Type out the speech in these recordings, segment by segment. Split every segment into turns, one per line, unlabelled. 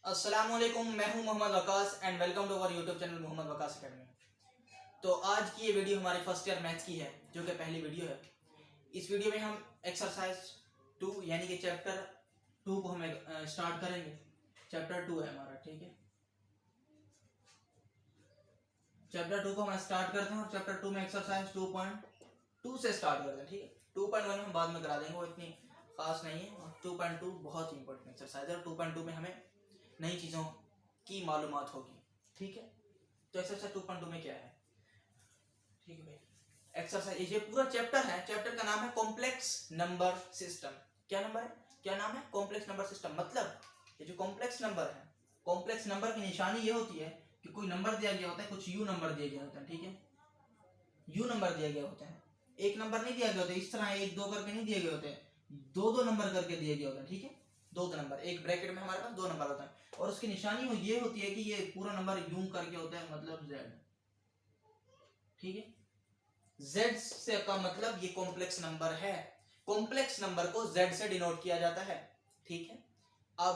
अस्सलामुअलैकुम, मैं हूं Mohammad Waqas and welcome to our YouTube channel Mohammad Waqas academy. तो आज की ये वीडियो हमारी फर्स्ट ईयर मैथ्स की है, जो कि पहली वीडियो है। इस वीडियो में हम एक्सरसाइज 2 यानी कि चैप्टर 2 को हम स्टार्ट करेंगे। चैप्टर 2 है हमारा, ठीक है। चैप्टर 2 को हम स्टार्ट करते हैं और चैप्टर 2 में एक्सरसाइज 2.2 से स्टार्ट करते हैं, ठीक है। 2.1 हम बाद में करा देंगे, वो इतनी खास नहीं है। और 2.2 बहुत ही इंपॉर्टेंट एक्सरसाइज है और 2.2 में हमें नई चीज़ों की मालूमात होगी, ठीक है। तो एक्सरसाइज 2.2 में क्या है, ठीक है भाई। एक्सरसाइज ये पूरा चैप्टर है, चैप्टर का नाम है कॉम्प्लेक्स नंबर सिस्टम। क्या नंबर है, क्या नाम है? Complex number system. मतलब ये जो कॉम्प्लेक्स नंबर है, कॉम्प्लेक्स नंबर की निशानी ये होती है कि कोई नंबर दिया गया होता है, कुछ यू नंबर दिए गए होते हैं, ठीक है। यू नंबर दिया गया होता है, एक नंबर नहीं दिया गया होता इस तरह 1 2 करके नहीं दिए गए होते, 2 नंबर करके दिए गए होते हैं, ठीक है। 2 नंबर एक ब्रैकेट में हमारे पास 2 नंबर होता है और उसकी निशानी ये होती है कि ये पूरा नंबर यूं करके होता है, मतलब z, ठीक है। z से का मतलब ये कॉम्प्लेक्स नंबर है। कॉम्प्लेक्स नंबर को z से डिनोट किया जाता है, ठीक है। अब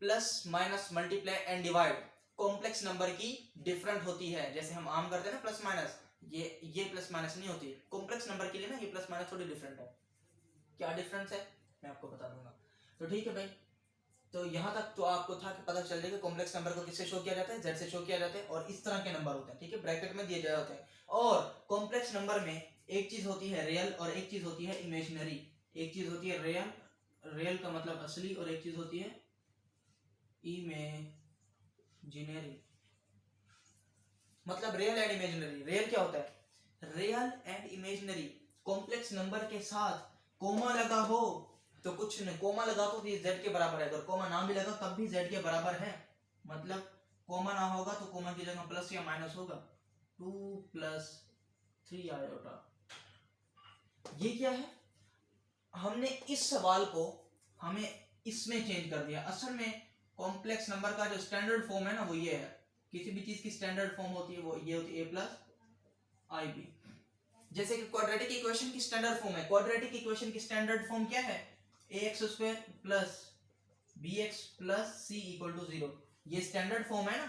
plus minus multiply and divide complex number की डिफरेंट होती है। जैसे हम आम करते हैं ना प्लस माइनस, ये प्लस माइनस नहीं होती। कॉम्प्लेक्स नंबर के लिए ना ये प्लस माइनस थोड़ी डिफरेंट है। क्या डिफरेंस है मैं आपको बता दूंगा। तो ठीक है भाई, तो यहाँ तक तो आपको था कि पता चल जाएगा कॉम्प्लेक्स नंबर को किससे शो किया जाता है, z से शो किया जाता है और इस तरह के नंबर होते हैं, ठीक है, ब्रैकेट में दिए गए होते हैं। और कॉम्प्लेक्स नंबर में एक चीज होती है रियल और एक चीज होती है इमेजिनरी। एक चीज होती है रियल, रियल का मतलब असली, और एक चीज होती है इमेजिनरी। मतलब रियल एंड इमेजिनरी। रियल क्या होता है? Real and imaginary. Complex number के साथ कोमा लगा हो तो कुछ नहीं, कोमा लगा तो ये z के बराबर है, अगर कोमा ना भी लगा तब भी z के बराबर है। मतलब कोमा ना होगा तो कोमा की जगह प्लस या माइनस होगा, 2 + 3 आयोटा। ये क्या है? हमने इस सवाल को हमें इसमें चेंज कर दिया। असल में कॉम्प्लेक्स नंबर का जो स्टैंडर्ड फॉर्म है ना वो ये है। किसी भी चीज की स्टैंडर्ड फॉर्म होती है वो ये होती है a + ib। जैसे कि क्वाड्रेटिक इक्वेशन की स्टैंडर्ड फॉर्म है। क्वाड्रेटिक इक्वेशन की स्टैंडर्ड फॉर्म क्या है? ax² + bx + c = 0। ये स्टैंडर्ड फॉर्म है ना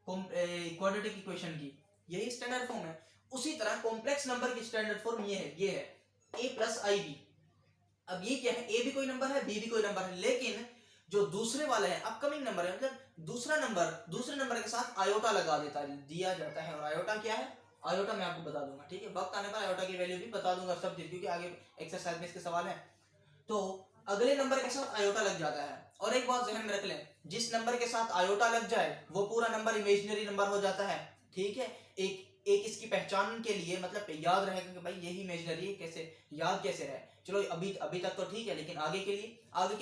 क्वाड्रेटिक इक्वेशन की, यही स्टैंडर्ड फॉर्म है। उसी तरह कॉम्प्लेक्स नंबर की स्टैंडर्ड फॉर्म ये है a + ib। अब ये क्या है? a भी कोई नंबर है, b भी कोई नंबर है, लेकिन जो दूसरे वाले हैं अपकमिंग नंबर है, मतलब दूसरे नंबर के साथ आयोटा लगा दिया जाता है। और आयोटा क्या है? आयोटा मैं आपको बता दूंगा, ठीक है। वक्त आने पर आयोटा की वैल्यू भी बता दूंगा सब चीज, क्योंकि आगे एक्सरसाइज में इसके सवाल है। तो अगले नंबर के साथ आयोटा लग जाता है। और एक बात ध्यान में रख लें, जिस नंबर के साथ आयोटा लग जाए वो पूरा नंबर इमेजिनरी नंबर हो जाता है, ठीक है। एक इसकी पहचान के लिए, मतलब याद रहेगा कि भाई यही इमेजिनरी है, कैसे याद कैसे रहे। चलो अभी तक तो ठीक है, लेकिन आगे के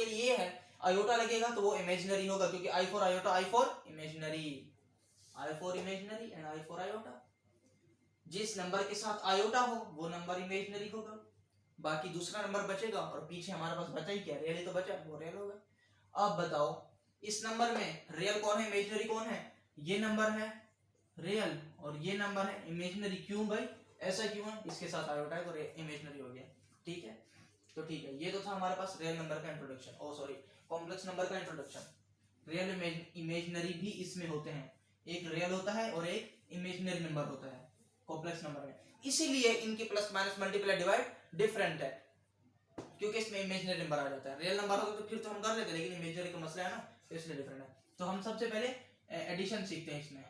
लिए ये है, आयोटा लगेगा तो वो इमेजिनरी होगा, क्योंकि I for iota, I for imaginary, I for imaginary and I for iota. जिस नंबर के साथ आयोटा हो वो नंबर इमेजिनरी होगा, बाकी दूसरा नंबर बचेगा। और पीछे हमारे पास बचा ही क्या? रियल ही तो बचा, वो रियल होगा। अब बताओ इस नंबर में रियल कौन है, इमेजिनरी कौन है? ये नंबर है रियल और ये नंबर है इमेजिनरी। क्यों भाई, ऐसा क्यों है? इसके साथ आयोटा है तो इमेजिनरी हो गया, ठीक है। तो ठीक है, ये तो था हमारे पास रियल नंबर का इंट्रोडक्शन, ओ सॉरी कॉम्प्लेक्स नंबर का इंट्रोडक्शन। रियल इमेजिनरी भी इसमें होते हैं, एक रियल होता है और एक इमेजिनरी नंबर होता है कॉम्प्लेक्स नंबर में। इसीलिए इनकी plus minus multiply divide different है, क्योंकि इसमें इमेजिनरी नंबर आ जाता है। रियल नंबर होगा तो फिर तो हम कर लेते, लेकिन इमेजिनरी का मसला है ना, तो इसलिए डिफरेंट है। तो हम सबसे पहले एडिशन सीखते हैं। इसमें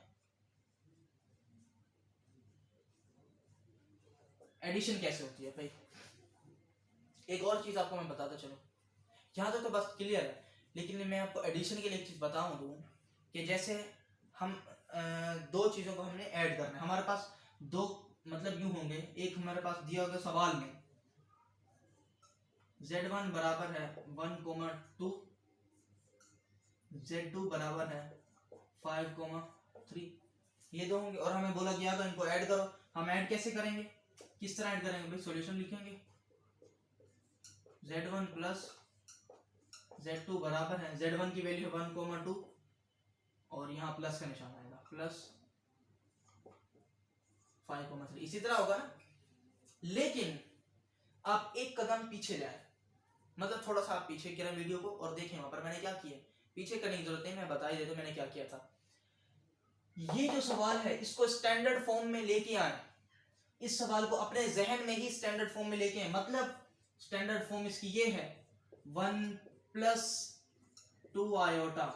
एडिशन कैसे होती है भाई, एक और चीज आपको मैं बताता चलूं। यहाँ तक तो बस क्लियर है, लेकिन मैं आपको एडिशन के लिए एक चीज बताऊं दूं कि जैसे हम दो चीजों को हमने ऐड करना है। हमारे पास दो मतलब यूं होंगे, एक हमारे पास दिया होगा सवाल में z1 बराबर है 1,2, z2 बराबर है 5,3, ये दो होंगे और हमें बोला गया था इनको ऐड करो। हम ऐड कैसे करेंगे, किस तरह ऐड करेंगे भाई? सॉल्यूशन लिखेंगे, z1 + z2 बराबर है, z1 की वैल्यू 1,2 और यहाँ प्लस का निशान आएगा, +5,3। इसी तरह होगा ना। लेकिन आप एक कदम पीछे जाए, मतलब थोड़ा सा आप पीछे गिरा वीडियो को और देखें वहां पर मैंने क्या किया। पीछे करने की जरूरत नहीं, मैं बता ही देता हूं मैंने क्या किया था। ये जो सवाल है इसको स्टैंडर्ड फॉर्म में लेके आए, इस सवाल को अपने जहन में ही स्टैंडर्ड फॉर्म में लेके आए। मतलब स्टैंडर्ड फॉर्म इसकी ये है 1 प्लस 2 आयोटा,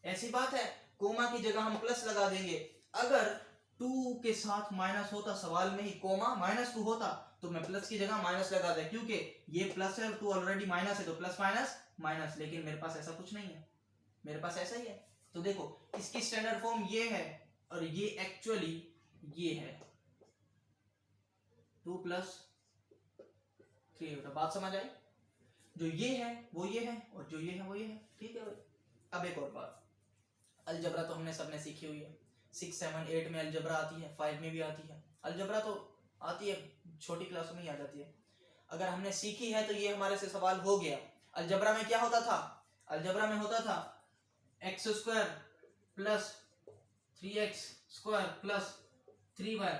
ऐसी बात है। कोमा की जगह हम प्लस लगा देंगे। अगर 2 के साथ माइनस होता, सवाल में ही कोमा -2 होता तो मैं प्लस की जगह माइनस लगा दे, क्योंकि ये प्लस है और 2 ऑलरेडी माइनस है तो प्लस माइनस माइनस। लेकिन मेरे पास ऐसा कुछ नहीं है, मेरे पास ऐसा ही है। तो देखो इसकी स्टैंडर्ड फॉर्म ये है और ये एक्चुअली ये है 2 प्लस 3 होता। बात समझ आई? जो ये है वो ये है और जो ये है वो ये है। ठीक है भाई। अब एक और बात, अलजबरा तो हमने सबने सीखी हुई है, 6, 7, 8 में अलजबरा आती है, 5 में भी आती है। अलजबरा तो आती है, छोटी क्लासों में ही आ जाती है। अगर हमने सीखी है तो ये हमारे से सवाल हो गया। अलजबरा में क्या होता था? अलजबरा में होता था x² plus 3x² plus 3y।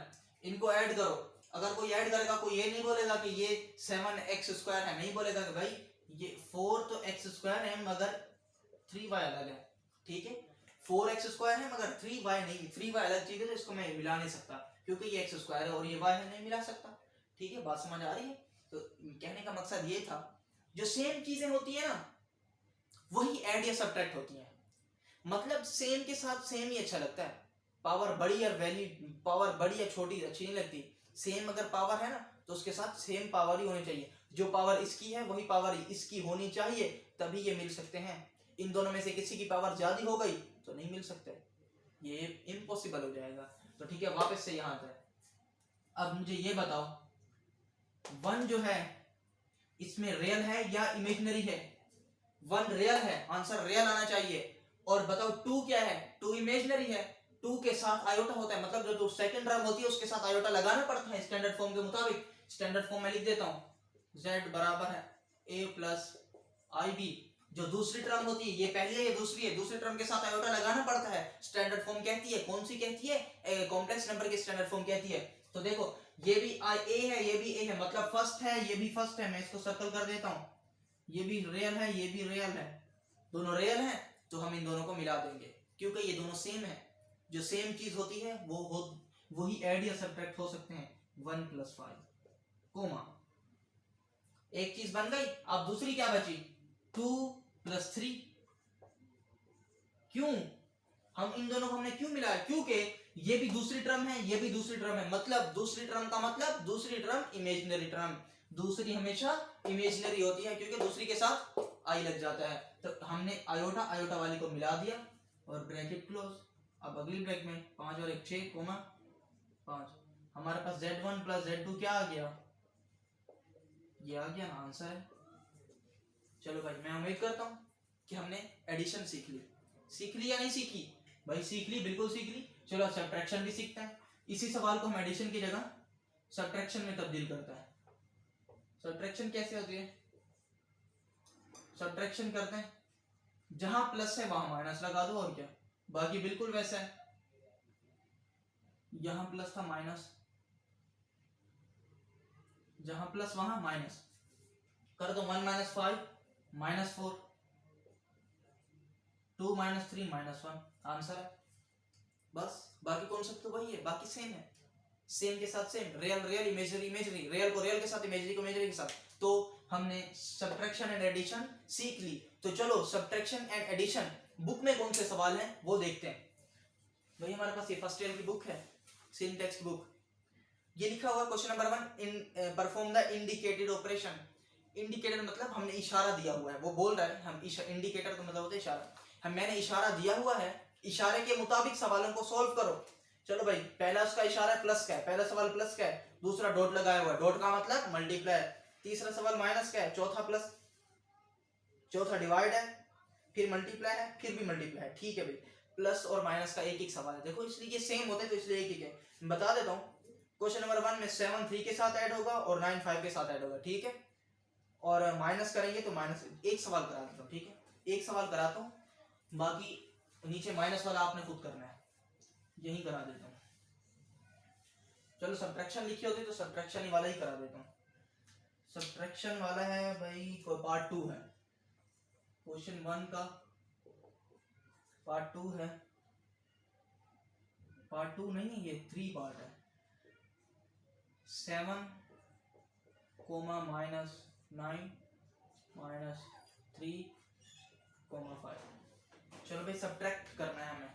इनको ऐड करो। अगर कोई ऐड करेगा कोई ये नहीं बोलेगा कि ये 7x² है, नहीं बोलेगा कि भाई ये 4 तो x² है मगर 3y अलग है। ठीक है, 4x² है मगर 3y नहीं, 3y अलग चीज है तो इसको मैं मिला नहीं सकता क्योंकि ये x² है और ये y है, नहीं मिला सकता। ठीक है, बात समझ आ रही है? तो कहने का मकसद ये था, जो सेम चीजें होती है ना वही ऐड या सब्ट्रैक्ट होती हैं। मतलब सेम के साथ सेम ही अच्छा लगता है। पावर बड़ी और वैल्यू, पावर बड़ी या छोटी अच्छी नहीं लगती। सेम अगर पावर है ना तो उसके साथ सेम पावर ही होनी चाहिए। जो पावर इसकी है वही पावर इसकी होनी चाहिए, तभी ये मिल सकते हैं। इन दोनों में से किसी की पावर ज्यादा हो गई तो नहीं मिल सकते, ये इम्पॉसिबल हो जाएगा। तो ठीक है, वापस से यहाँ पे अब मुझे ये बताओ 1 जो है इसमें रियल है या इमेजिनरी है? 1 रियल है, आंसर रियल आना चाहिए। और बताओ 2 क्या है? 2 इमेजिनरी है। 2 के साथ आयोटा होता है, मतलब जो सेकंड टर्म होती है उसके साथ आयोटा लगाना पड़ता है स्टैंडर्ड फॉर्म के मुताबिक। स्टैंडर्ड फॉर्म में लिख देता हूं z बराबर है a प्लस ib। जो दूसरी टर्म होती है, ये पहली है ये दूसरी है, दूसरी टर्म के साथ आयोटा लगाना पड़ता है। स्टैंडर्ड फॉर्म कहती है, कौन सी कहती है? कॉम्प्लेक्स नंबर की स्टैंडर्ड फॉर्म कहती है। तो देखो ये भी a है ये भी a है, मतलब फर्स्ट है ये भी फर्स्ट है। मैं इसको सर्कल कर देता हूं, ये भी रियल है ये भी रियल है, दोनों रियल है तो हम इन दोनों को मिला देंगे क्योंकि ये दोनों सेम है। जो सेम चीज होती है वही ऐड या सब्ट्रैक्ट हो सकते हैं। 1 प्लस 5 कोमा, एक चीज बन गई। अब दूसरी क्या बची? 2 प्लस 3। क्यों हम इन दोनों को हमने क्यों मिलाया? क्योंकि ये भी दूसरी टर्म है ये भी दूसरी टर्म है, मतलब दूसरी टर्म का मतलब दूसरी टर्म इमेजिनरी टर्म। दूसरी हमेशा इमेजिनरी होती है क्योंकि दूसरी के साथ आई लग जाता है। तो हमने आयोटा आयोटा वाली को मिला दिया और ब्रैकेट क्लोज। अब अगली ब्रैकेट में 5 और 1 6 कोमा 5। हमारे पास z1 प्लस z2 क्या आ गया? ये आ गया ना आंसर है। चलो भाई, मैं उम्मीद करता हूं कि हमने एडिशन सीख ली या नहीं सीखी? भाई सीख ली, बिल्कुल सीख ली। चलो सब्ट्रैक्शन भी सीखते हैं। इसी सवाल को हम एडिशन की जगह सब्ट्रैक्शन में तब्दील करते हैं। सब्ट्रैक्शन कैसे होती है? सब्ट्रैक्शन करते हैं, जहां प्लस है वहां माइनस लगा दो और क्या, बाकी बिल्कुल वैसा है। यहां प्लस था माइनस, जहां प्लस वहां माइनस कर दो। 1 - 5 -4, 2 - 3 -1 आंसर है। बस बाकी कॉन्सेप्ट तो वही है, बाकी सेम है। सेम के साथ same, real real imaginary imaginary, real को रियल के साथ इमेजिनरी को इमेजिनरी के साथ। तो हमने सब्ट्रैक्शन एंड एडिशन सीख ली। तो चलो सब्ट्रैक्शन एंड एडिशन बुक में कौन से सवाल हैं वो देखते हैं। भाई हमारे पास ये फर्स्ट ईयर की बुक है, सिंटैक्स बुक। ये लिखा हुआ question number 1, in perform the indicated operation. Indicated मतलब हमने इशारा दिया हुआ है, वो बोल रहा है हम इंडिकेटर का मतलब होता है इशारा। मैंने इशारा दिया हुआ है, इशारे के मुताबिक सवालों को सॉल्व करो। चलो भाई, पहला उसका इशारा प्लस का है, पहला सवाल प्लस का है। दूसरा डॉट लगाया हुआ है, डॉट का मतलब मल्टीप्लाई। तीसरा सवाल माइनस का है, चौथा प्लस, चौथा डिवाइड है, फिर मल्टीप्लाई है, फिर भी मल्टीप्लाई है। ठीक है भाई, प्लस और माइनस का एक एक सवाल है। देखो इसलिए ये सेम होते हैं तो इसलिए एक एक है। बता देता हूँ, क्वेश्चन नंबर 1 में 7 3 के साथ ऐड होगा और 9 5 के साथ ऐड होगा। ठीक है, और माइनस करेंगे तो माइनस, एक सवाल करा देता हूँ। ठीक है, एक सवाल कराता हूँ, बाकी नीचे माइनस वाला आपने खुद करना है, यही करा देता हूँ। चलो सब्ट्रैक्शन लिखी होती तो सब्ट्रैक्शन वाला ही करा देता हूँ। सब्ट्रैक्शन वाला है भाई, पार्ट 2 है क्वेश्चन 1 का, पार्ट 2 है, पार्ट 2 नहीं है, ये 3 पार्ट है। 7 कोमा माइनस 9 माइनस 3 कोमा 5। चलो भाई सब्ट्रैक्ट करना है हमें,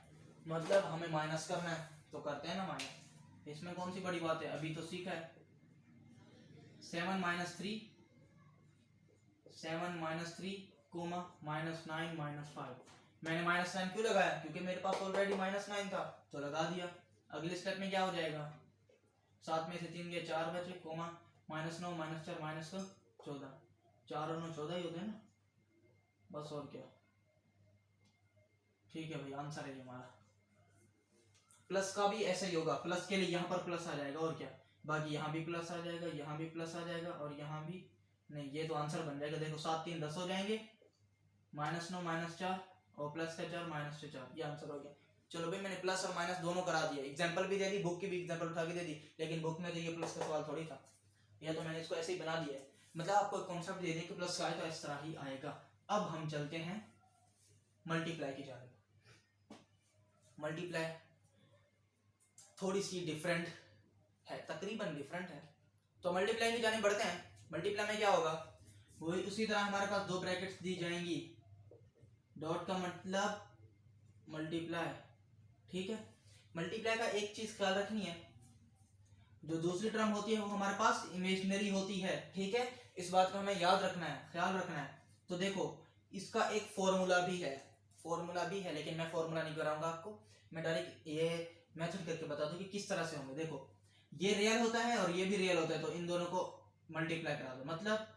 मतलब हमें माइनस करना है, तो करते हैं ना माइनस। इसमें कौन सी बड़ी बात है, अभी तो सीखा है। 7 माइनस 3 कोमा माइनस 9 माइनस 5। मैंने माइनस 9 क्यों लगाया, क्योंकि मेरे पास ऑलरेडी माइनस 9 था तो लगा दिया। अगले स्टेप में क्या हो जाएगा, 7 में से 3 गए 4 बचे, कोमा माइनस 9 माइनस 4 माइनस 14। 4 और 9 14 ही होते हैं ना, बस और क्या। ठीक है भाई, आंसर है ये हमारा। प्लस का भी ऐसा ही होगा, प्लस के लिए यहाँ पर प्लस आ जाएगा और क्या, बाकी यहाँ भी प्लस आ जाएगा, यहाँ भी प्लस आ जाएगा और यहाँ भी नहीं। ये तो आंसर बन जाएगा, देखो 7 3 10 हो जाएंगे, माइनस 9 माइनस 4 और प्लस का 4 माइनस से 4, ये आंसर हो गया। चलो भाई मैंने प्लस और माइनस दोनों करा दिया, एग्जांपल भी दे दी, बुक की भी एग्जांपल उठा के दे दी, लेकिन बुक में तो ये प्लस का सवाल थोड़ी था, या तो मैंने इसको ऐसे ही बना दिया है। मतलब आपको कॉन्सेप्ट दे दें कि प्लस का आए तो इस तरह ही आएगा। अब हम चलते हैं मल्टीप्लाई की जाने। मल्टीप्लाई थोड़ी सी डिफरेंट है, तकरीबन डिफरेंट है, तो मल्टीप्लाई की जाने बढ़ते हैं। मल्टीप्लाई में क्या होगा, वही उसी तरह हमारे पास दो ब्रैकेट्स दी जाएंगी, डॉट का मतलब मल्टीप्लाई, ठीक है। मल्टीप्लाई का एक चीज ख्याल रखनी है, जो दूसरी टर्म होती है वो हमारे पास इमेजिनरी होती है, ठीक है। इस बात को हमें याद रखना है, ख्याल रखना है। तो देखो इसका एक फॉर्मूला भी है, लेकिन मैं फॉर्मूला नहीं कराऊंगा आपको, मैं डायरेक्ट ये मेथड करके बता दूं कि किस तरह से होंगे। देखो ये रियल होता है और ये भी रियल होता है, तो इन दोनों को मल्टीप्लाई करा दो, मतलब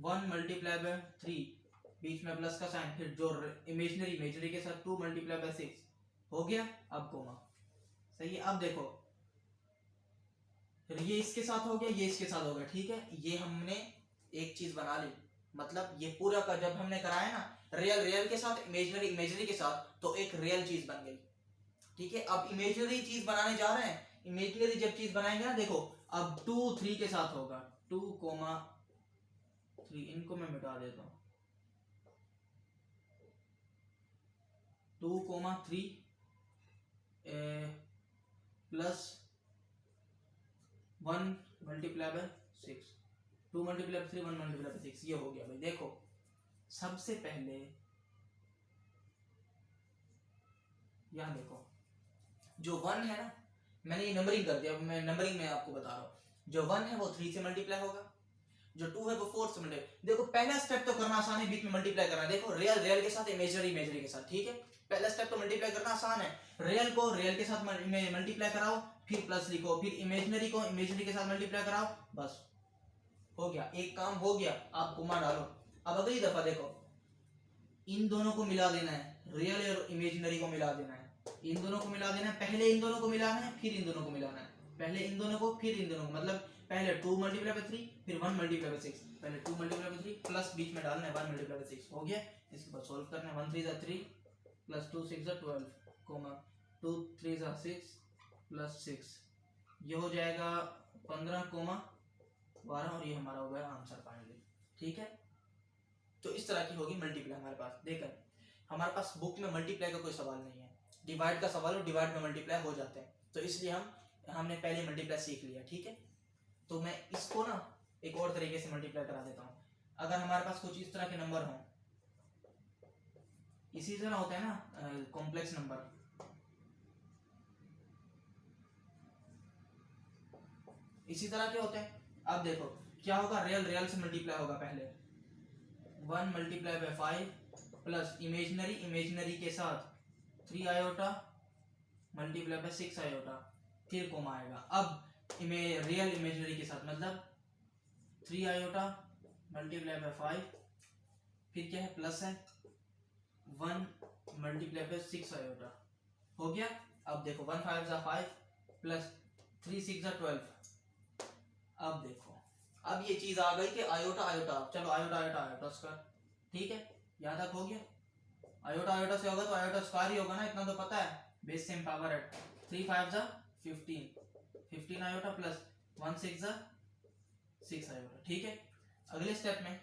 1 मल्टीप्लाई बाय 3, बीच में प्लस का साइन, फिर जो इमेजिनरी के साथ 2 मल्टीप्लाई बाय 6 हो गया, अब कोमा, सही है। अब देखो फिर ये इसके साथ हो गया, ये इसके साथ हो गया, ठीक है। ये हमने एक चीज बना ली, मतलब ये पूरा का जब हमने कराया ना रियल के साथ, इमेजिनरी के साथ, तो एक रियल चीज बन गई, ठीक है। अब इमेजिनरी चीज बनाने जा रहे हैं, इमेजिनरी जब चीज बनाएंगे ना, देखो अब 2 3 के साथ होगा, 2 3, इनको मैं मिटा देता हूं, 2 3 plus 1 multiply bye 6, 2 multiply by 3 1 multiply bye 6, ये हो गया भाई। देखो सबसे पहले यहां देखो जो 1 है ना, मैंने ये नंबरिंग कर दिया, मैं नंबरिंग में आपको बता रहा हूं। जो 1 है वो 3 से मल्टीप्लाई होगा, जो 2 है वो 4 से मल्टीप्लाई। देखो पहला स्टेप तो करना आसान है, बीच में मल्टीप्लाई करना। देखो रियल के साथ, इमेजिनरी के साथ, ठीक है। पहला स्टेप तो मल्टीप्लाई करना आसान है, रियल को रियल के साथ मल्टीप्लाई कराओ, फिर प्लस लिखो, फिर इमेजिनरी को इमेजिनरी के साथ मल्टीप्लाई कराओ, बस हो गया, एक काम हो गया। आप कोमा डालो। अब अगली दफा देखो इन दोनों को मिला देना है, रियल और इमेजिनरी को मिला देना है, इन दोनों को मिला देना है, पहले इन दोनों को मिलाना है, फिर इन दोनों को मिलाना है, पहले इन दोनों को फिर इन दोनों को, मतलब पहले 2 मल्टीप्लाई बाय 3 फिर 1 मल्टीप्लाई बाय 6, पहले 2 मल्टीप्लाई बाय 3 प्लस बीच में डालना है 1 मल्टीप्लाई बाय 6, हो गया। इसके बाद सॉल्व करना है, 1 3 = 3 प्लस 2 6 = 12 कोमा 2 3 = 6 प्लस 6, ये हो जाएगा 15 कोमा 12, और ये हमारा हो गया आंसर फाइनली, ठीक है। तो इस तरह की होगी मल्टीप्लाई हमारे पास। देखकर हमारे पास बुक में मल्टीप्लाई का कोई सवाल नहीं है, डिवाइड का सवाल, और डिवाइड में मल्टीप्लाई हो जाते हैं, तो इसलिए हमने पहले मल्टीप्लाई सीख लिया, ठीक है। तो मैं इसको ना एक और तरीके से मल्टीप्लाई करा देता हूँ। अगर हमारे पास कुछ इस तरह के नंबर हों, इसी तरह होता है ना कॉम्प्लेक्स नंबर, इसी तरह के होते हैं। अब देखो क्या होगा, रियल से मल्टीप्लाई होगा, पहले 1 मल्टीप्लाई बाय 5 प्लस इमेजिनरी के साथ 3 आयोटा मल्टीप्लाई बाय 6 आयोटा, फिर कोमा आएगा। अब रियल इमेजिनरी के साथ, मतलब 3 आयोटा मल्टीप्लाई बाय 5, फिर क्या है प्लस है 1 मल्टीप्लाई बाय 6 आयोटा, हो गया। अब देखो 1 5 = 5 प्लस 3 6 = 12। अब देखो अब ये चीज आ गई कि आयोटा, चलो आयोटा स्क्वायर, ठीक है, यहां तक हो गया। आयोटा से होगा तो आयोटा स्क्वायर ही होगा ना, इतना तो पता है, बेस सेम पावर है। 3 5 = 15 आयोटा प्लस 1 6 = 6 आयोटा, ठीक है। अगले स्टेप में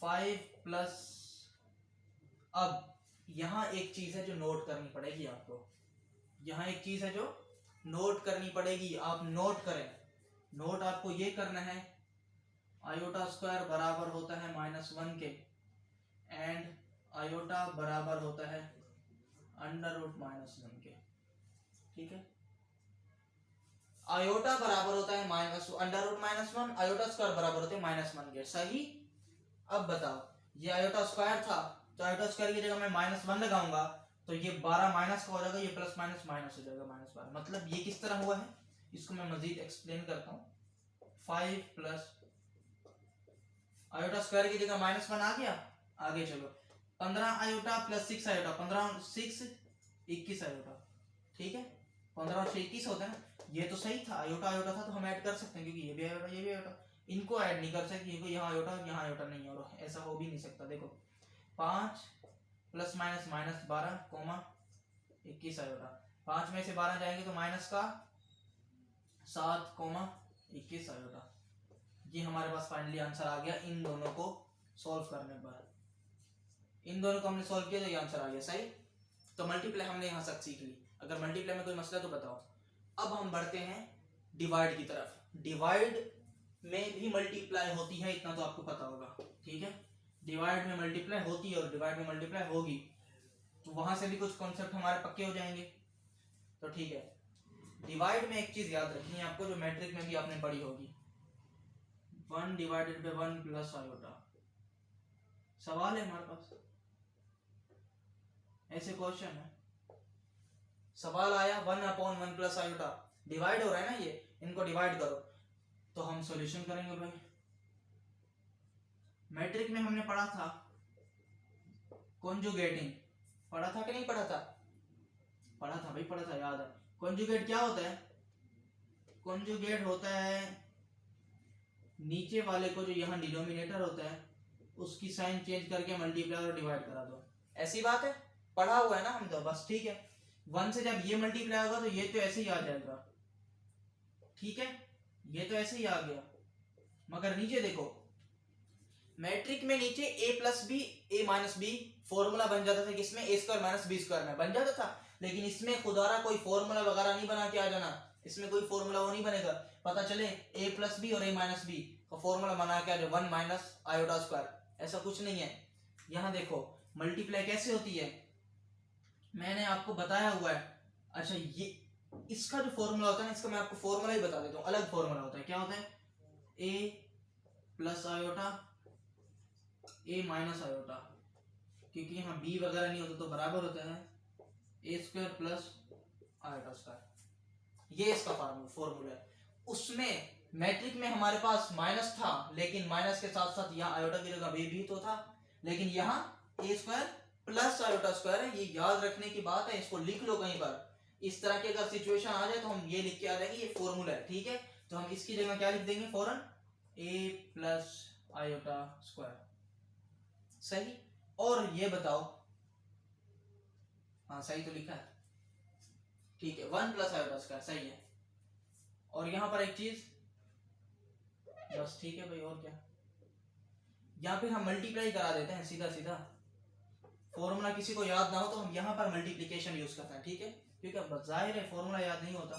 5 प्लस, अब यहाँ एक चीज है जो नोट करनी पड़ेगी आपको, यहाँ एक चीज है जो नोट करनी पड़ेगी, आप नोट करें। नोट आपको ये करना है, आयोटा स्क्वायर बराबर होता है -1 के, एंड आयोटा बराबर होता है √-1 के। ठीक है, आयोटा बराबर होता है √-1, आयोटा स्क्वायर बराबर होते हैं -1 के। सही। अब बताओ, ये आयोटा स्क्वायर था तो आयोटा स्क्वायर की जगह मैं -1 लगाऊंगा तो ये 12 माइनस का हो जाएगा, ये प्लस माइनस माइनस हो जाएगा, -12। मतलब ये किस तरह हुआ है, इसको मैं मजीद एक्सप्लेन करता हूँ। 5 प्लस आयोटा स्क्वायर की जगह -1 आ गया, आगे चलो 15 आयोटा प्लस 6 आयोटा, 15 6 21 आयोटा। ठीक है, 15 और 6 21 होता है। ये तो सही था, आयोटा आयोटा था तो हम ऐड कर सकते हैं, क्योंकि ये भी आयोटा ये भी आयोटा। इनको ऐड नहीं कर सकते क्योंकि यहाँ आयोटा यहाँ आयोटा नहीं है, और ऐसा हो भी नहीं सकता। देखो 5 प्लस माइनस -12 कोमा 21 आयोटा, 5 में से 12 जाएंगे तो माइनस का 7 कोमा 21 आयोटा। ये हमारे पास फाइनली आंसर आ गया इन दोनों को सॉल्व करने पर। इन दोनों को हमने सॉल्व किया तो ये आंसर आ गया। सही। तो मल्टीप्लाई हमने यहाँ तक सीख ली। अगर मल्टीप्लाई में कोई मसला तो बताओ। अब हम बढ़ते हैं डिवाइड की तरफ। डिवाइड में भी मल्टीप्लाई होती है, इतना तो आपको पता होगा। ठीक है, डिवाइड में मल्टीप्लाई होती है और डिवाइड में मल्टीप्लाई होगी, तो वहां से भी कुछ कॉन्सेप्ट हमारे पक्के हो जाएंगे। तो ठीक है, डिवाइड में एक चीज याद रखनी है आपको, जो मैट्रिक में भी आपने पढ़ी होगी, 1 डिवाइडेड बाय 1 प्लस आयोटा। सवाल है हमारे पास, ऐसे क्वेश्चन है, सवाल आया 1/1 प्लस आयोटा, डिवाइड हो रहा है ना ये, इनको डिवाइड करो, तो हम सॉल्यूशन करेंगे भाई। मैट्रिक में हमने पढ़ा था कॉन्जुगेटिंग, पढ़ा था कि नहीं पढ़ा था? पढ़ा था भाई, पढ़ा था, याद है। कॉन्जुगेट क्या होता है? कॉन्जुगेट होता है नीचे वाले को, जो यहाँ डिनोमिनेटर होता है, उसकी साइन चेंज करके मल्टीप्लाई और डिवाइड करा दो। ऐसी बात है, पढ़ा हुआ है ना हम तो, बस ठीक है। 1 से जब ये मल्टीप्लाई होगा तो ये तो ऐसे ही आ जाएगा। ठीक है, ये तो ऐसे ही आ गया, मगर नीचे देखो, मैट्रिक में नीचे a plus B a minus B formula बन जाता था, किसमें? a square minus B square में बन जाता था। लेकिन इसमें खुदारा कोई फॉर्मूला वगैरह नहीं बना के आ जाना, इसमें कोई फॉर्मूला वो नहीं बनेगा। पता चले a प्लस बी और a माइनस बी का फॉर्मूला बना के आ जाए 1 माइनस आयोटा स्क्वायर, ऐसा कुछ नहीं है। यहाँ देखो मल्टीप्लाई कैसे होती है, मैंने आपको बताया हुआ है। अच्छा, ये इसका जो फॉर्मूला होता है ना, इसका मैं आपको फॉर्मूला ही बता देता हूँ। अलग फॉर्मूला होता है, क्या होता है? a plus iota a minus iota, क्योंकि यहाँ b वगैरह नहीं होता तो बराबर होता है a square plus iota square. ये इसका फॉर्मूला है। उसमें मैट्रिक में हमारे पास माइनस था, लेकिन माइनस के साथ साथ यहाँ आयोटा की जगह b भी तो था, लेकिन यहाँ a square plus iota square है। ये याद रखने की बात है, इसको लिख लो कहीं पर। इस तरह की अगर सिचुएशन आ जाए तो हम ये लिख के आ जाएंगे, ये फॉर्मूला है। ठीक है, तो हम इसकी जगह क्या लिख देंगे फौरन? a plus iota square. सही। और ये बताओ, हाँ सही तो लिखा है, ठीक है, 1 प्लस आयोटा स्क्वायर सही है। और यहाँ पर एक चीज, बस ठीक है भाई, और क्या, यहाँ पे हम मल्टीप्लाई करा देते हैं सीधा सीधा। फॉर्मूला किसी को याद ना हो तो हम यहाँ पर मल्टीप्लिकेशन यूज करते हैं। ठीक है, क्योंकि अब जाहिर है फॉर्मूला याद नहीं होता,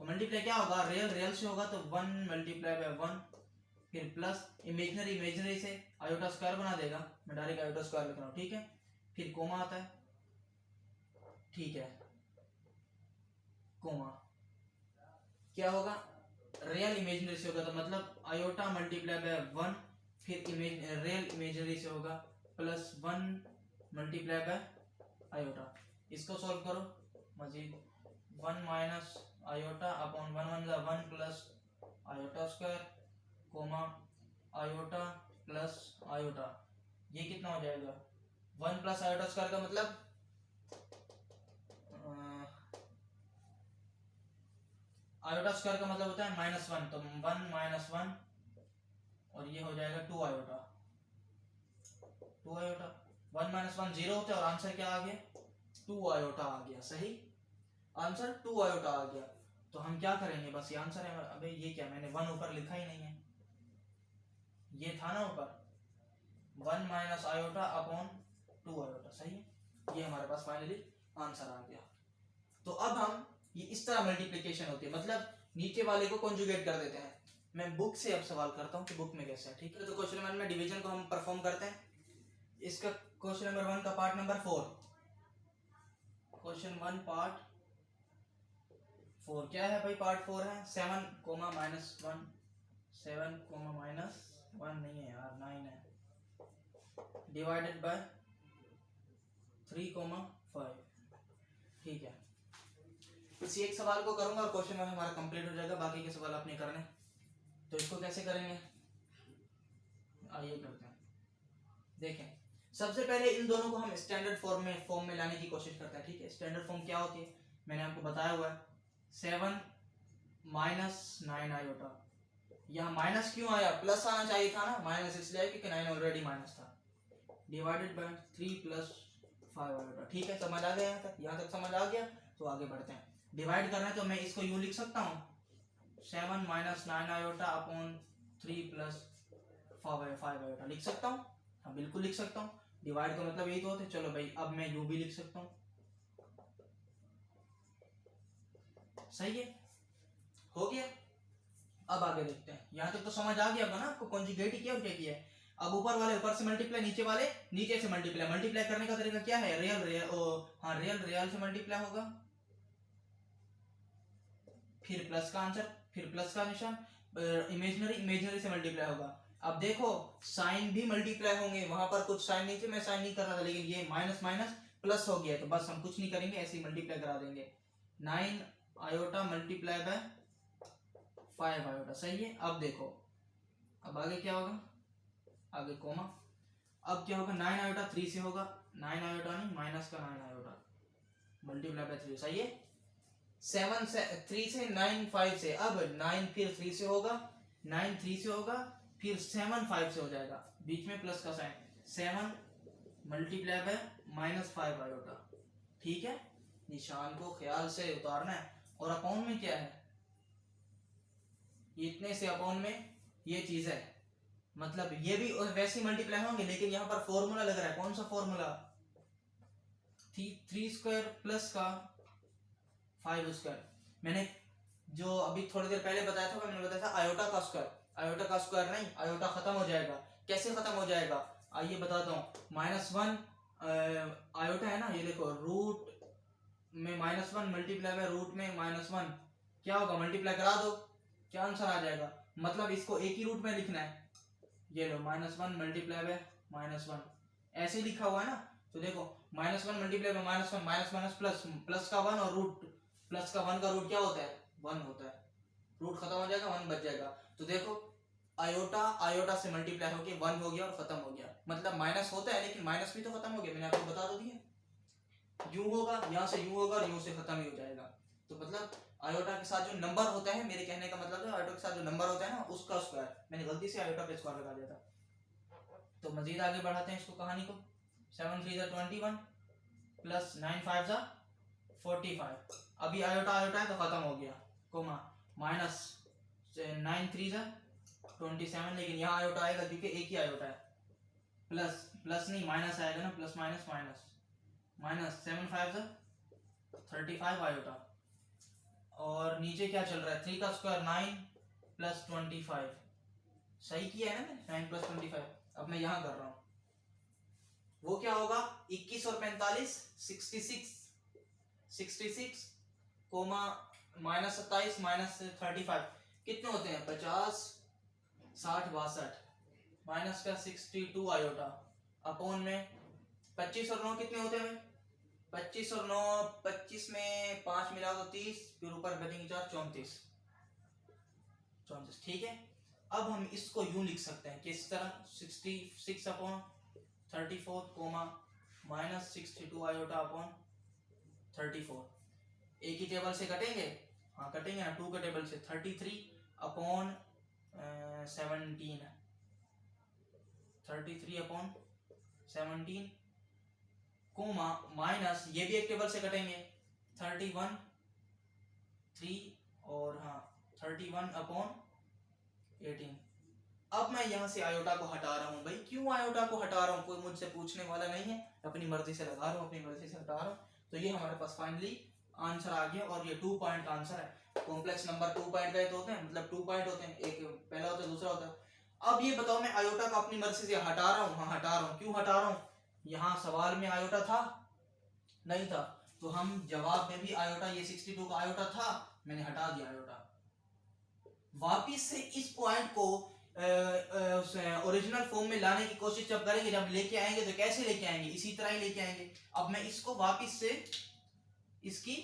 तो मल्टीप्लाई क्या होगा? रियल रियल से होगा तो 1 मल्टीप्लाई बाय 1, फिर प्लस इमेजिनरी इमेजिनरी से आयोटा स्क्वायर बना देगा। मैं डायरेक्ट आयोटा स्क्वायर लिख रहा हूँ। ठीक है, फिर कोमा आता है। ठीक है, कोमा क्या होगा? रियल इमेजिनरी से होगा, तो मतलब आयोटा मल्टीप्लाई बाय 1, फिर रियल इमेजिनरी से होगा प्लस 1 मल्टीप्लाई बाय आयोटा। इसको सॉल्व करो Majeed, 1 minus iota upon 1 1 1 plus iota square comma iota plus iota. ये कितना हो जाएगा? 1 प्लस आयोटा स्क्वायर का मतलब आयोटा स्क्वायर का मतलब होता है -1, तो 1 माइनस 1 और ये हो जाएगा 2 आयोटा। 2 आयोटा, 1 माइनस 1 0 होता है और आंसर क्या आ गया? 2 आयोटा आ गया। सही, आंसर 2 आयोटा आ गया। तो हम क्या करेंगे, बस ये आंसर है। अबे ये क्या, मैंने 1 ऊपर लिखा ही नहीं है, ये था ना ऊपर 1 माइनस आयोटा अपॉन 2 आयोटा। सही है, ये हमारे पास फाइनली आंसर आ गया। तो अब हम ये इस तरह मल्टीप्लिकेशन होती है, मतलब नीचे वाले को कॉन्जुगेट कर देते हैं। मैं बुक से अब सवाल करता हूँ कि बुक में कैसे है, ठीक है। तो क्वेश्चन नंबर में डिवीजन को हम परफॉर्म करते हैं। इसका क्वेश्चन नंबर 1 का पार्ट नंबर 4, क्वेश्चन 1 पार्ट 4 क्या है भाई? पार्ट 4 है 7 कोमा माइनस 1, 7 कोमा माइनस 1 नहीं है यार, 9 है, डिवाइडेड बाय 3 कोमा 5, ठीक है। इसी एक सवाल को करूंगा और क्वेश्चन में हमारा कंप्लीट हो जाएगा, बाकी के सवाल आपने करने। तो इसको कैसे करेंगे, आइए करते हैं। देखें, सबसे पहले इन दोनों को हम स्टैंडर्ड फॉर्म में लाने की कोशिश करते हैं, ठीक है। स्टैंडर्ड फॉर्म क्या होती है मैंने आपको बताया हुआ है, 7 माइनस 9 आयोटा। यहाँ माइनस क्यों आया, प्लस आना चाहिए था ना, माइनस इसलिए आया क्योंकि 9 ऑलरेडी माइनस था, डिवाइडेड बाय 3 प्लस 5 आयोटा, ठीक है। समझ आ गया यहाँ तक समझ आ गया। तो आगे बढ़ते हैं। डिवाइड करना है तो मैं इसको यूं लिख सकता हूँ, 7 minus 9 iota upon 3 plus 5 iota लिख सकता हूँ। हाँ बिल्कुल लिख सकता हूँ, डिवाइड का मतलब यही तो होता है। चलो भाई अब मैं यूं भी लिख सकता हूँ, सही है, हो गया। अब आगे देखते हैं, यहाँ तक तो समझ आ गया ना आपको, कॉन्जुगेट किया और क्या किया है। अब ऊपर वाले ऊपर से मल्टीप्लाई, नीचे वाले नीचे से मल्टीप्लाई। मल्टीप्लाई करने का तरीका क्या है, रियल से मल्टीप्लाई होगा, फिर प्लस का आंसर, फिर प्लस का निशान, इमेजिनरी से मल्टीप्लाई होगा। अब देखो साइन भी मल्टीप्लाई होंगे, वहां पर कुछ साइन नहीं थे, मैं साइन नहीं कर रहा था, लेकिन ये माइनस माइनस प्लस हो गया, तो बस हम कुछ नहीं करेंगे, ऐसे ही मल्टीप्लाई करा देंगे। 9 आयोटा मल्टीप्लाई बाय 5 आयोटा, सही है। अब देखो अब आगे क्या होगा, आगे कोमा, अब क्या होगा, 9 आयोटा 3 से होगा, 9 आयोटा नहीं माइनस का 9 आयोटा मल्टीप्लाई बाय 3, सही है। 7 से 3 से 9 5 से, अब 9 फिर 3 से होगा, 9 3 से होगा, फिर 7 5 से हो जाएगा, बीच में प्लस का sign, 7 multiply by minus 5 iota, ठीक है। निशान को ख्याल से उतारना है। और अपॉन में क्या है, इतने से अपॉन में ये चीज है, मतलब ये भी वैसे ही मल्टीप्लाई होंगे, लेकिन यहाँ पर फॉर्मूला लग रहा है। कौन सा फॉर्मूला, 3 स्क्वायर प्लस का 5 स्क्वायर। मैंने जो अभी थोड़ी देर पहले बताया था, मैंने बताया था आयोटा का स्क्वायर, आयोटा का स्क्वायर नहीं, आयोटा खत्म हो जाएगा। कैसे खत्म हो जाएगा, आइए बताता हूँ। -1 आयोटा है ना, ये देखो रूट में -1 मल्टीप्लाई बाय रूट में -1, क्या होगा, मल्टीप्लाई करा दो, क्या आंसर आ जाएगा। मतलब इसको एक ही रूट में लिखना है, ये लो -1 मल्टीप्लाई बाय -1 ऐसे लिखा हुआ है ना। तो देखो -1 multiply bye -1, minus minus plus, plus का 1 और रूट, प्लस का 1 का रूट क्या होता है, 1 होता है, रूट खत्म हो जाएगा, 1 बच जाएगा। तो देखो आयोटा आयोटा से मल्टीप्लाई होके 1 हो गया और खत्म हो गया, मतलब माइनस होता है लेकिन माइनस भी तो खत्म हो गया, मैंने आपको बता दो दिया। यूं होगा, यहाँ से यूं होगा और यूं से खत्म ही हो जाएगा। तो मतलब आयोटा के साथ जो नंबर होता है, मेरे कहने का मतलब है आयोटा के साथ जो नंबर होता है ना, उसका स्क्वायर। मैंने गलती से आयोटा पे स्क्वायर लगा दिया था। तो मजीद आगे बढ़ाते हैं इसको, कहानी को। 7 3 21 प्लस 9 5 45। अभी आयोटा आयोटा है तो खत्म हो गया, कोमा माइनस 9 3 27, लेकिन यहाँ आयोटा आएगा क्योंकि एक ही आयोटा है, प्लस प्लस नहीं माइनस आएगा ना, plus minus minus minus 7 5 35 iota. और नीचे क्या चल रहा है, 3 का स्क्वायर 9 प्लस 25, सही किया है ना 9 प्लस 25। अब मैं यहाँ कर रहा हूँ, वो क्या होगा, 21 और 45 66 कोमा माइनस 27 माइनस 35 कितने होते हैं, 50 60 62, माइनस का 62 आयोटा, अपॉन में 25 और 9 कितने होते हैं, 25 और 9 25 में 5 मिला तो 30, फिर ऊपर बचेंगे 4 34, ठीक है। अब हम इसको यूं लिख सकते हैं किस तरह, 66 upon 34 comma minus 62 iota upon 34। एक ही टेबल से कटेंगे, हाँ कटेंगे ना, 2 के टेबल से 33 अपॉन 17, 33 अपॉन 17 कोमा माइनस, ये भी एक टेबल से कटेंगे, 31 3 और हाँ 31 अपॉन 18। अब मैं यहाँ से आयोटा को हटा रहा हूँ भाई, क्यों आयोटा को हटा रहा हूँ, कोई मुझसे पूछने वाला नहीं है, अपनी मर्जी से लगा रहा हूँ, अपनी मर्जी से हटा रहा हूँ। तो ये हमारे पास फाइनली आंसर आ गया और ये 2 पॉइंट का आंसर है। कॉम्प्लेक्स नंबर 2 पॉइंट का तो होते हैं, मतलब 2 पॉइंट होते हैं, एक पहला होता है दूसरा होता है। अब ये बताओ मैं आयोटा को अपनी मर्जी से हटा रहा हूँ, हाँ हटा रहा हूँ, क्यों हटा रहा हूँ? यहाँ सवाल में आयोटा था नहीं था, तो हम जवाब में भी आयोटा, ये 62 का आयोटा था, मैंने हटा दिया आयोटा। वापिस से इस पॉइंट को ओरिजिनल फॉर्म में लाने की कोशिश जब करेंगे, जब लेके आएंगे तो कैसे लेके आएंगे? इसी तरह ही लेके आएंगे। अब मैं इसको वापिस से इसकी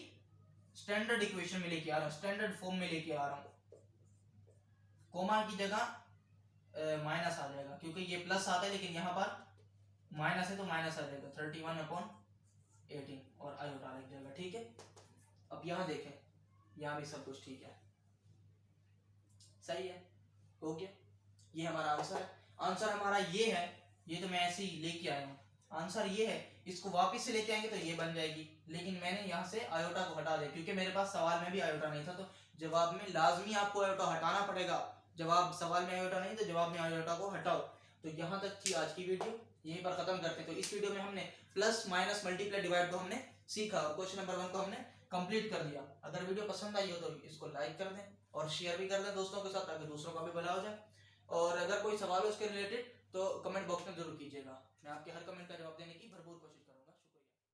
स्टैंडर्ड इक्वेशन में लेके आ रहा हूँ, स्टैंडर्ड फॉर्म में लेके आ रहा हूँ। कोमा की जगह माइनस आ जाएगा, क्योंकि ये प्लस आता है लेकिन यहाँ पर माइनस है तो माइनस आ जाएगा 31/18 और आयोटा लग जाएगा। ठीक है, अब यहाँ देखें, यहाँ भी सब कुछ ठीक है, सही है, हो गया। ये हमारा आंसर है। आंसर हमारा ये है, ये तो मैं ऐसे ही लेके आया हूँ, आंसर ये है। इसको वापस से लेके आएंगे तो ये बन जाएगी, लेकिन मैंने यहाँ से आयोटा को हटा दिया क्योंकि मेरे पास सवाल में भी आयोटा नहीं था, तो जवाब में लाजमी आपको आयोटा हटाना पड़ेगा। जवाब सवाल में आयोटा नहीं तो जवाब में आयोटा को हटाओ। तो यहाँ तक थी आज की वीडियो, यहीं पर खत्म करते हैं। तो इस वीडियो में हमने प्लस माइनस मल्टीप्लाई डिवाइड को हमने सीखा और क्वेश्चन नंबर 1 को हमने कंप्लीट कर दिया। अगर वीडियो पसंद आई हो तो इसको लाइक कर दें और शेयर भी कर दें दोस्तों के साथ, ताकि दूसरों का भी भला हो जाए। और अगर कोई सवाल हो उसके रिलेटेड तो कमेंट बॉक्स में जरूर कीजिएगा, मैं आपके हर कमेंट का जवाब देने की भरपूर कोशिश